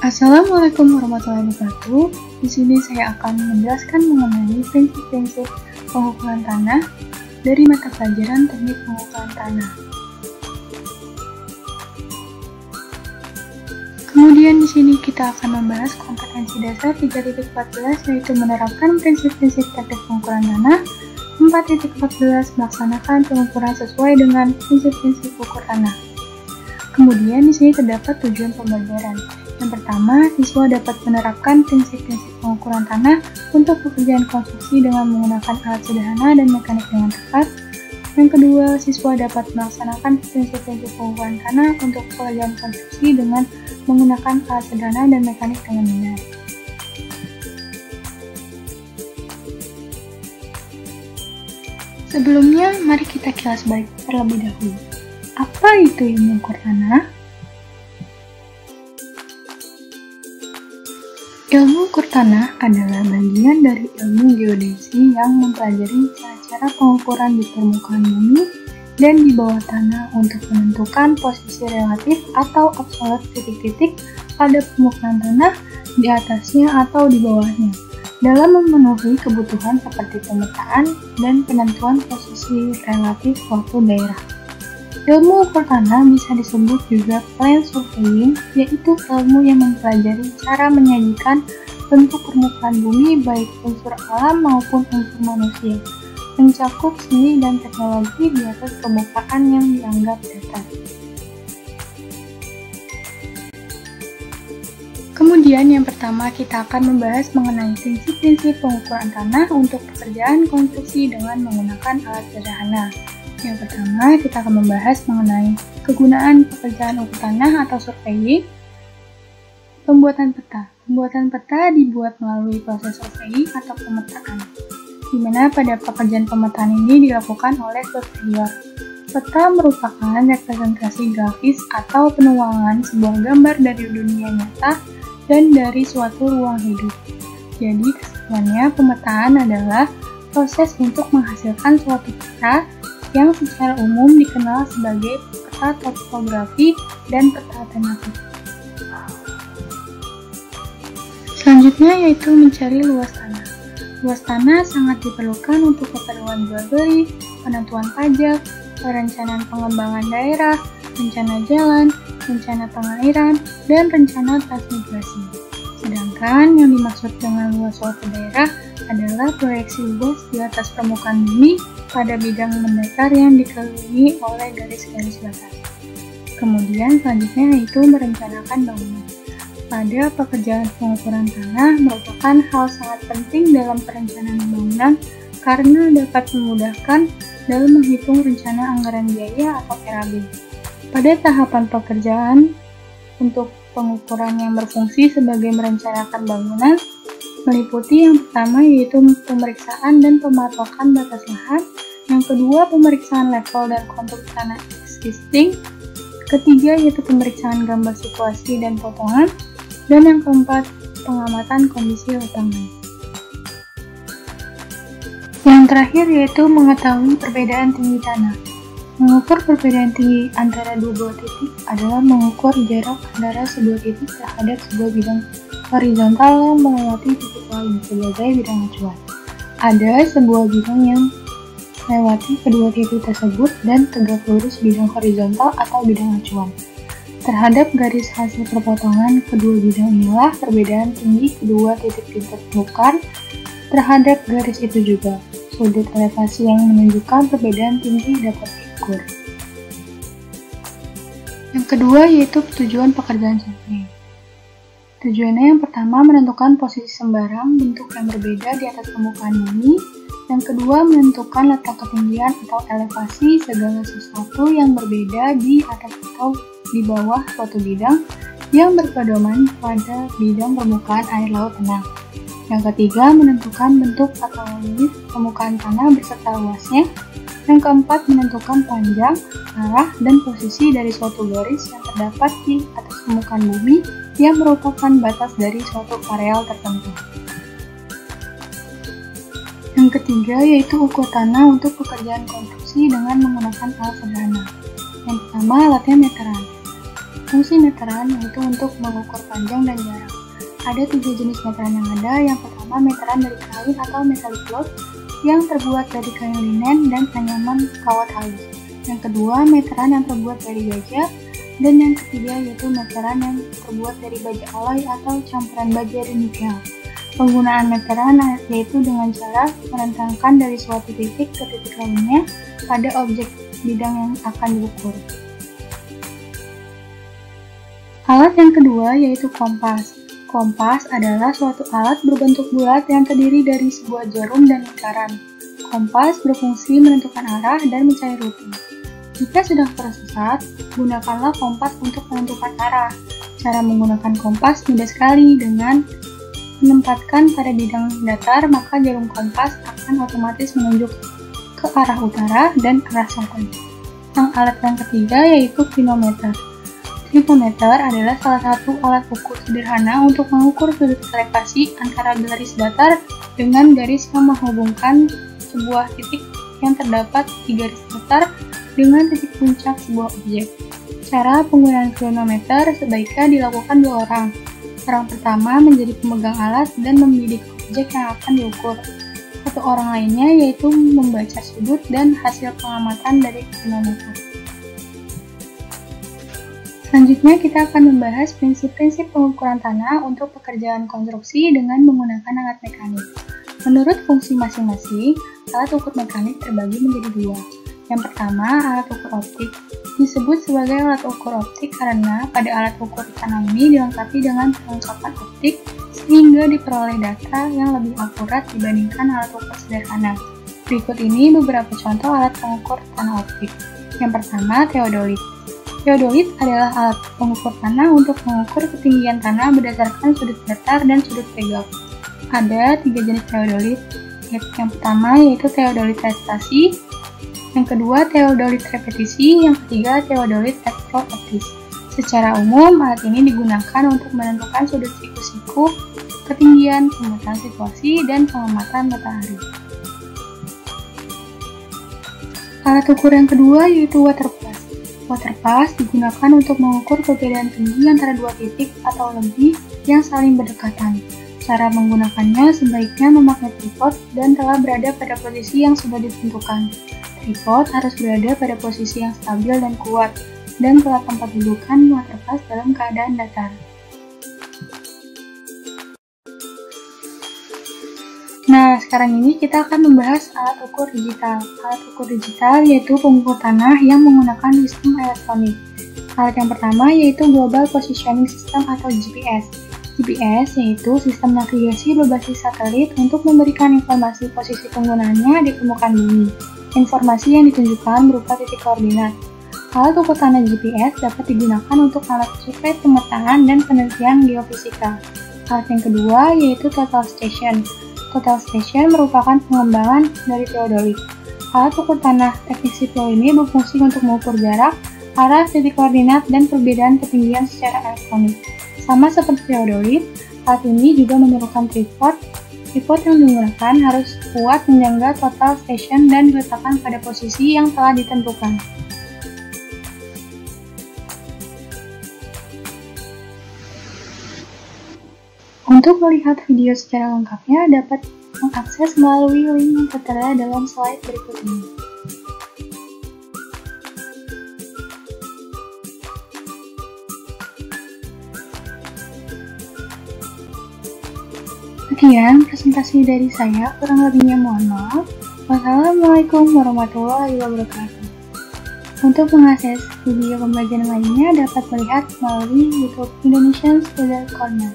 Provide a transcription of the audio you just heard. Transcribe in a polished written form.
Assalamualaikum warahmatullahi wabarakatuh. Di sini saya akan menjelaskan mengenai prinsip-prinsip pengukuran tanah dari mata pelajaran Teknik Pengukuran Tanah. Kemudian di sini kita akan membahas kompetensi dasar 3.14 yaitu menerapkan prinsip-prinsip teknik pengukuran tanah. 4.14 melaksanakan pengukuran sesuai dengan prinsip-prinsip ukur tanah. Kemudian di sini terdapat tujuan pembelajaran. Yang pertama, siswa dapat menerapkan prinsip-prinsip pengukuran tanah untuk pekerjaan konstruksi dengan menggunakan alat sederhana dan mekanik dengan tepat. Yang kedua, siswa dapat melaksanakan prinsip-prinsip pengukuran tanah untuk pekerjaan konstruksi dengan menggunakan alat sederhana dan mekanik dengan benar. Sebelumnya, mari kita kilas balik terlebih dahulu. Apa itu ilmu ukur tanah? Ilmu ukur tanah adalah bagian dari ilmu geodesi yang mempelajari cara-cara pengukuran di permukaan bumi dan di bawah tanah untuk menentukan posisi relatif atau absolut titik-titik pada permukaan tanah di atasnya atau di bawahnya, dalam memenuhi kebutuhan seperti pemetaan dan penentuan posisi relatif suatu daerah. Ilmu ukur tanah bisa disebut juga plan surveying, yaitu ilmu yang mempelajari cara menyajikan bentuk permukaan bumi baik unsur alam maupun unsur manusia, mencakup seni dan teknologi di atas permukaan yang dianggap datar. Kemudian yang pertama kita akan membahas mengenai prinsip-prinsip pengukuran tanah untuk pekerjaan konstruksi dengan menggunakan alat sederhana. Yang pertama, kita akan membahas mengenai kegunaan pekerjaan ukur tanah atau surveying. Pembuatan peta. Pembuatan peta dibuat melalui proses surveying atau pemetaan, di mana pada pekerjaan pemetaan ini dilakukan oleh surveyor. Peta merupakan representasi grafis atau penuangan sebuah gambar dari dunia nyata dan dari suatu ruang hidup. Jadi, kesimpulannya pemetaan adalah proses untuk menghasilkan suatu peta yang secara umum dikenal sebagai peta topografi dan peta tematik. Selanjutnya yaitu mencari luas tanah. Luas tanah sangat diperlukan untuk keperluan jual beli, penentuan pajak, perencanaan pengembangan daerah, rencana jalan, rencana pengairan, dan rencana transmigrasi. Sedangkan yang dimaksud dengan luas suatu daerah adalah proyeksi luas di atas permukaan bumi pada bidang mendasar yang dikelilingi oleh garis-garis batas. Kemudian selanjutnya yaitu merencanakan bangunan. Pada pekerjaan pengukuran tanah merupakan hal sangat penting dalam perencanaan bangunan karena dapat memudahkan dalam menghitung rencana anggaran biaya atau RAB. Pada tahapan pekerjaan untuk pengukuran yang berfungsi sebagai merencanakan bangunan meliputi yang pertama yaitu pemeriksaan dan pematokan batas lahan, yang kedua pemeriksaan level dan kontur tanah existing, ketiga yaitu pemeriksaan gambar situasi dan potongan, dan yang keempat pengamatan kondisi lapangan. Yang terakhir yaitu mengetahui perbedaan tinggi tanah. Mengukur perbedaan tinggi antara dua buah titik adalah mengukur jarak antara sebuah titik terhadap sebuah bidang horizontal yang melewati titik lain sebagai bidang acuan. Ada sebuah bidang yang melewati kedua titik tersebut dan tegak lurus bidang horizontal atau bidang acuan. Terhadap garis hasil perpotongan kedua bidang inilah perbedaan tinggi kedua titik ditentukan. Terhadap garis itu juga sudut elevasi yang menunjukkan perbedaan tinggi dapat diukur. Yang kedua yaitu tujuan pekerjaan survei. Tujuannya yang pertama menentukan posisi sembarang bentuk yang berbeda di atas permukaan bumi. Yang kedua menentukan letak ketinggian atau elevasi segala sesuatu yang berbeda di atas atau di bawah suatu bidang yang berpedoman pada bidang permukaan air laut tenang. Yang ketiga menentukan bentuk atau relief permukaan tanah beserta luasnya. Yang keempat menentukan panjang, arah, dan posisi dari suatu garis yang terdapat di atas permukaan bumi yang merupakan batas dari suatu areal tertentu. Yang ketiga yaitu ukur tanah untuk pekerjaan konstruksi dengan menggunakan alat sederhana. Yang pertama alatnya meteran. Fungsi meteran yaitu untuk mengukur panjang dan jarak. Ada 3 jenis meteran yang ada. Yang pertama, meteran dari kain atau metallic cloth yang terbuat dari kain linen dan anyaman kawat halus. Yang kedua, meteran yang terbuat dari baja. Dan yang ketiga yaitu meteran yang terbuat dari baja alloy atau campuran baja dan nikel. Penggunaan meteran yaitu dengan cara merentangkan dari suatu titik ke titik lainnya pada objek bidang yang akan diukur. Alat yang kedua yaitu kompas. Kompas adalah suatu alat berbentuk bulat yang terdiri dari sebuah jarum dan lingkaran. Kompas berfungsi menentukan arah dan mencari rute. Jika sedang tersesat, gunakanlah kompas untuk menentukan arah. Cara menggunakan kompas mudah sekali. Dengan menempatkan pada bidang datar, maka jarum kompas akan otomatis menunjuk ke arah utara dan arah selatan. Alat yang ketiga yaitu clinometer. Clinometer adalah salah satu alat ukur sederhana untuk mengukur sudut elevasi antara garis datar dengan garis yang menghubungkan sebuah titik yang terdapat di garis datar dengan titik puncak sebuah objek. Cara penggunaan clinometer sebaiknya dilakukan 2 orang. Orang pertama menjadi pemegang alat dan membidik objek yang akan diukur. Satu orang lainnya yaitu membaca sudut dan hasil pengamatan dari clinometer. Selanjutnya kita akan membahas prinsip-prinsip pengukuran tanah untuk pekerjaan konstruksi dengan menggunakan alat mekanik. Menurut fungsi masing-masing, alat ukur mekanik terbagi menjadi 2. Yang pertama, alat ukur optik. Disebut sebagai alat ukur optik karena pada alat ukur tanah ini dilengkapi dengan perlengkapan optik sehingga diperoleh data yang lebih akurat dibandingkan alat ukur sederhana. Berikut ini beberapa contoh alat pengukur tanah optik. Yang pertama, teodolit. Teodolit adalah alat pengukur tanah untuk mengukur ketinggian tanah berdasarkan sudut datar dan sudut tegak. Ada 3 jenis teodolit. Yang pertama yaitu teodolit restasi, yang kedua teodolit repetisi, yang ketiga teodolit elektrooptis. Secara umum, alat ini digunakan untuk menentukan sudut siku-siku, ketinggian, pemetaan situasi, dan pengamatan matahari. Alat ukur yang kedua yaitu waterpass. Waterpass digunakan untuk mengukur perbedaan tinggi antara 2 titik atau lebih yang saling berdekatan. Cara menggunakannya sebaiknya memakai tripod dan telah berada pada posisi yang sudah ditentukan. Tripod harus berada pada posisi yang stabil dan kuat, dan telah tempat dudukan waterpass dalam keadaan datar. Nah, sekarang ini kita akan membahas alat ukur digital. Alat ukur digital yaitu pengukur tanah yang menggunakan sistem elektronik. Alat yang pertama yaitu Global Positioning System atau GPS. GPS yaitu sistem navigasi berbasis satelit untuk memberikan informasi posisi penggunaannya di permukaan bumi. Informasi yang ditunjukkan berupa titik koordinat. Alat ukur tanah GPS dapat digunakan untuk alat survei pemetaan dan penelitian geofisika. Alat yang kedua yaitu Total Station. Total Station merupakan pengembangan dari teodolit. Alat ukur tanah teknik sipil ini berfungsi untuk mengukur jarak, arah, titik koordinat, dan perbedaan ketinggian secara elektronik. Sama seperti teodolit, alat ini juga memerlukan tripod. Tripod yang digunakan harus kuat menjaga total station dan diletakkan pada posisi yang telah ditentukan. Untuk melihat video secara lengkapnya dapat mengakses melalui link yang tertera dalam slide berikut ini. Sekian presentasi dari saya, kurang lebihnya mohon maaf. Wassalamualaikum warahmatullahi wabarakatuh. Untuk mengakses video pembelajaran lainnya dapat melihat melalui YouTube Indonesian Student Corner.